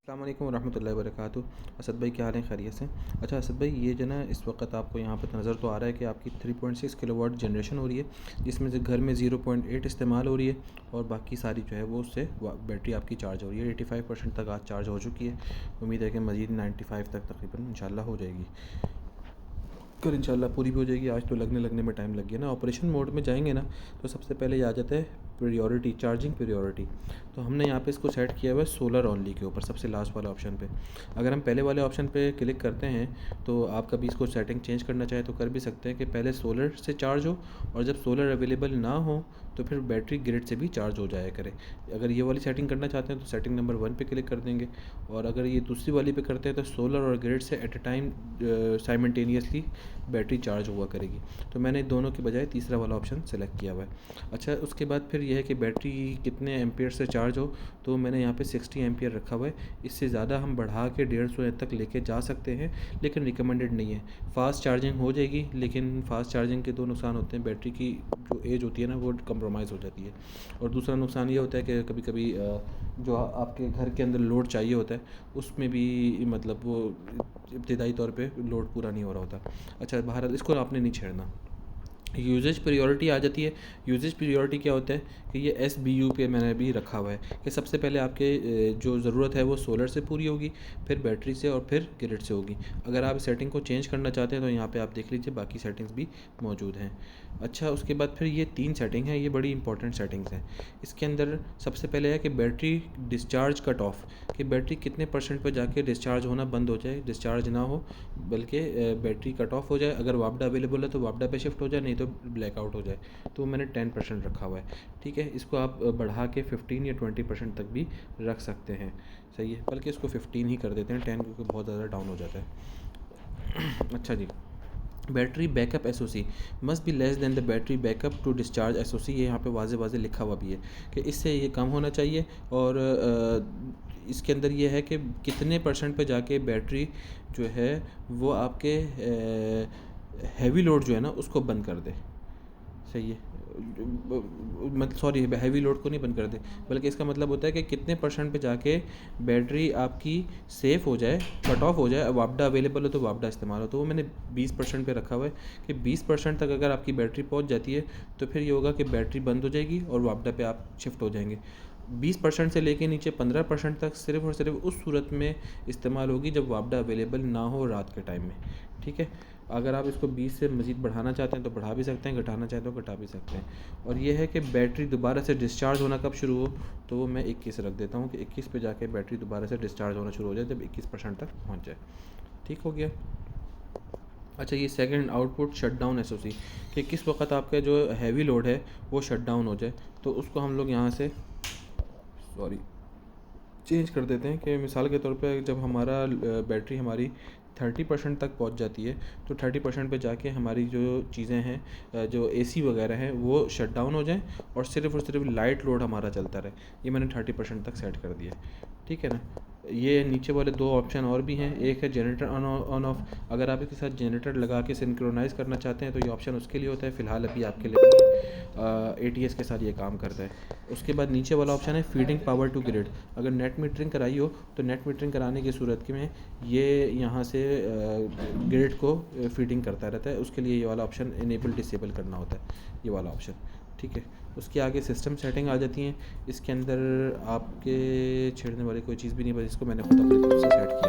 अस्सलाम वालेकुम रहमतुल्लाहि व बरकातुहू। असद भाई क्या हाल है, खैरियत से? अच्छा असद भाई, ये जो ना इस वक्त आपको यहाँ पर नज़र तो आ रहा है कि आपकी 3.6 किलोवाट जनरेशन हो रही है, जिसमें से घर में 0.8 इस्तेमाल हो रही है और बाकी सारी जो है वो उससे बैटरी आपकी चार्ज हो रही है। 85% तक आज चार्ज हो चुकी है। उम्मीद है कि मज़ीद 95 तक तकरीबन इंशाल्लाह हो जाएगी। कल इंशाल्लाह पूरी भी हो जाएगी। आज तो लगने में टाइम लग गया ना। ऑपरेशन मोड में जाएंगे ना तो सबसे पहले आ जाता है प्रायोरिटी, चार्जिंग प्रायोरिटी। तो हमने यहाँ पे इसको सेट किया हुआ है सोलर ओनली के ऊपर, सबसे लास्ट वाला ऑप्शन पे। अगर हम पहले वाले ऑप्शन पे क्लिक करते हैं तो आप कभी इसको सेटिंग चेंज करना चाहें तो कर भी सकते हैं कि पहले सोलर से चार्ज हो, और जब सोलर अवेलेबल ना हो तो फिर बैटरी ग्रिड से भी चार्ज हो जाया करे। अगर ये वाली सेटिंग करना चाहते हैं तो सेटिंग नंबर 1 पे क्लिक कर देंगे, और अगर ये दूसरी वाली पे करते हैं तो सोलर और ग्रिड से at a time simultaneously battery charge हुआ करेगी। तो मैंने दोनों के बजाय तीसरा वाला ऑप्शन सेलेक्ट किया हुआ है। अच्छा, उसके बाद फिर यह है कि बैटरी कितने एम्पियर से चार्ज हो, तो मैंने यहाँ पे 60 एम्पियर रखा हुआ है। इससे ज़्यादा हम बढ़ा के 150 तक लेके जा सकते हैं, लेकिन रिकमेंडेड नहीं है। फ़ास्ट चार्जिंग हो जाएगी, लेकिन फ़ास्ट चार्जिंग के दो नुकसान होते हैं। बैटरी की जो एज होती है ना वो कंप्रोमाइज़ हो जाती है, और दूसरा नुकसान ये होता है कि कभी कभी जो आपके घर के अंदर लोड चाहिए होता है उसमें भी मतलब वो इब्तिदाई तौर पे लोड पूरा नहीं हो रहा होता। अच्छा, बहरहाल इसको आपने नहीं छेड़ना। यूजेज प्रायोरिटी आ जाती है। यूजेज प्रायोरिटी क्या होता है कि ये SBU पे मैंने भी रखा हुआ है कि सबसे पहले आपके जो ज़रूरत है वो सोलर से पूरी होगी, फिर बैटरी से, और फिर ग्रिड से होगी। अगर आप सेटिंग को चेंज करना चाहते हैं तो यहाँ पे आप देख लीजिए, बाकी सेटिंग्स भी मौजूद हैं। अच्छा, उसके बाद फिर ये 3 सेटिंग हैं, ये बड़ी इंपॉर्टेंट सेटिंग्स हैं। इसके अंदर सबसे पहले है कि बैटरी डिस्चार्ज कट ऑफ, कि बैटरी कितने % पर जाके डिस्चार्ज होना बंद हो जाए, डिस्चार्ज ना हो बल्कि बैटरी कट ऑफ हो जाए। अगर वापडा अवेलेबल है तो वापडा पे शिफ्ट हो जाए, नहीं तो ब्लैकआउट हो जाए। तो मैंने 10% रखा हुआ है। ठीक है, इसको आप बढ़ा के 15 या 20% तक भी रख सकते हैं। सही है, बल्कि इसको 15 ही कर देते हैं, 10 क्योंकि बहुत ज़्यादा डाउन हो जाता है। अच्छा जी, battery backup SOC must be less than the battery backup to discharge SOC। ये यहाँ पे वाजे वाजे लिखा हुआ भी है कि इससे ये कम होना चाहिए, और इसके अंदर ये है कि कितने % पे जाके बैटरी जो है वो आपके हैवी लोड जो है ना उसको बंद कर दे। सही है, मतलब सॉरी, हैवी लोड को नहीं बंद कर दे, बल्कि इसका मतलब होता है कि कितने % पे जाके बैटरी आपकी सेफ़ हो जाए, कट ऑफ हो जाए, वापडा अवेलेबल हो तो वापडा इस्तेमाल हो। तो वो मैंने 20% पे रखा हुआ है कि 20% तक अगर आपकी बैटरी पहुंच जाती है तो फिर ये होगा कि बैटरी बंद हो जाएगी और वापडा पे आप शिफ्ट हो जाएंगे। 20% से लेके नीचे 15% तक सिर्फ़ और सिर्फ उस सूरत में इस्तेमाल होगी जब वापडा अवेलेबल ना हो रात के टाइम में। ठीक है, अगर आप इसको 20 से मज़ीद बढ़ाना चाहते हैं तो बढ़ा भी सकते हैं, घटाना चाहते हो घटा भी सकते हैं। और ये है कि बैटरी दोबारा से डिस्चार्ज होना कब शुरू हो, तो वो मैं 21 रख देता हूँ कि 21 पे जाके बैटरी दोबारा से डिस्चार्ज होना शुरू हो जाए, जब 21% तक पहुँच जाए। ठीक हो गया। अच्छा, ये सेकंड आउटपुट शटडाउन SOC, कि किस वक्त आपका जो हैवी लोड है वो शट डाउन हो जाए, तो उसको हम लोग यहाँ से चेंज कर देते हैं। कि मिसाल के तौर पे जब हमारा बैटरी हमारी 30% तक पहुंच जाती है तो 30% पे जाके हमारी जो चीज़ें हैं, जो AC वगैरह हैं वो शट डाउन हो जाएं, और सिर्फ लाइट लोड हमारा चलता रहे। ये मैंने 30% तक सेट कर दिया है। ठीक है ना। ये नीचे वाले 2 ऑप्शन और भी हैं। एक है जनरेटर ऑन ऑफ, अगर आप इसके साथ जनरेटर लगा के सिंक्रोनाइज़ करना चाहते हैं तो ये ऑप्शन उसके लिए होता है, फ़िलहाल अभी आपके लिए नहीं है। ATS के साथ ये काम करता है। उसके बाद नीचे वाला ऑप्शन है फीडिंग पावर टू ग्रिड। अगर नेट मीटरिंग कराई हो तो नेट मीटरिंग कराने की सूरत में ये यहाँ से ग्रिड को फीडिंग करता रहता है। उसके लिए ये वाला ऑप्शन इनेबल डिसेबल करना होता है, ये वाला ऑप्शन। ठीक है, उसके आगे सिस्टम सेटिंग आ जाती हैं। इसके अंदर आपके छेड़ने वाली कोई चीज़ भी नहीं, बस इसको मैंने खुद अपने तरफ से सेट किया।